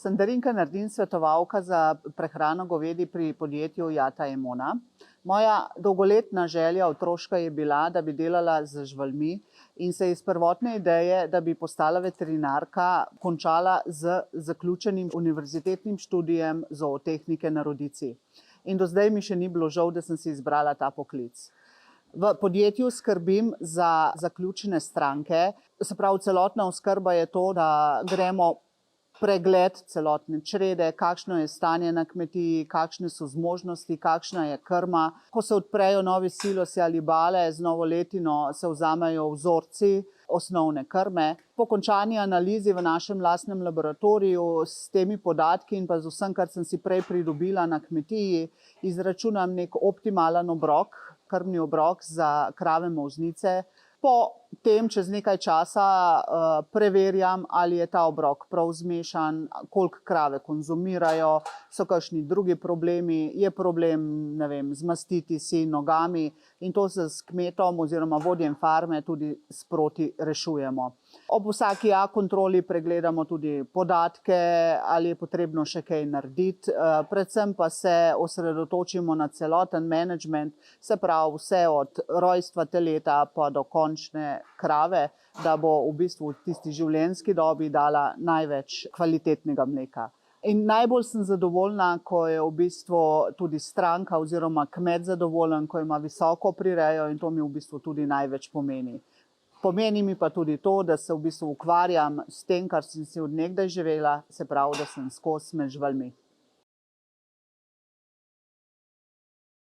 Sem Darinka Nardin, svetovalka za prehrano govedi pri podjetju Jata Emona. Moja dolgoletna želja otroška je bila, da bi delala z živalmi in se iz prvotne ideje, da bi postala veterinarka, končala z zaključenim univerzitetnim študijem zootehnike na Rodici. In do zdaj mi še ni bilo žal, da sem si izbrala ta poklic. V podjetju skrbim za zaključene stranke, se pravi celotna oskrba je to, da gremo pregled celotne črede, kakšno je stanje na kmetiji, kakšne so zmožnosti, kakšna je krma. Ko se odprejo novi silosi ali bale, z novo letino se vzamejo vzorci osnovne krme. Po končani analizi v našem lastnem laboratoriju s temi podatki in pa z vsem, kar sem si prej pridobila na kmetiji, izračunam nek optimalen obrok, krmni obrok za krave molznice. Po tem čez nekaj časa preverjam, ali je ta obrok prav zmešan, koliko krave konzumirajo, so kakšni drugi problemi, je problem, ne vem, z mastitisi, nogami in to se s kmetom oziroma vodjem farme tudi sproti rešujemo. Ob vsaki kontroli pregledamo tudi podatke, ali je potrebno še kaj narediti, predvsem pa se osredotočimo na celoten management, se pravi vse od rojstva teleta pa do končne krave, da bo v bistvu v tisti življenjski dobi dala največ kvalitetnega mleka. In najbolj sem zadovoljna, ko je v bistvu tudi stranka oziroma kmet zadovoljen, ko ima visoko prirejo in to mi v bistvu tudi največ pomeni. Pomeni mi pa tudi to, da se v bistvu ukvarjam s tem, kar sem si od nekdaj živela, se pravi, da sem skozi med živalmi.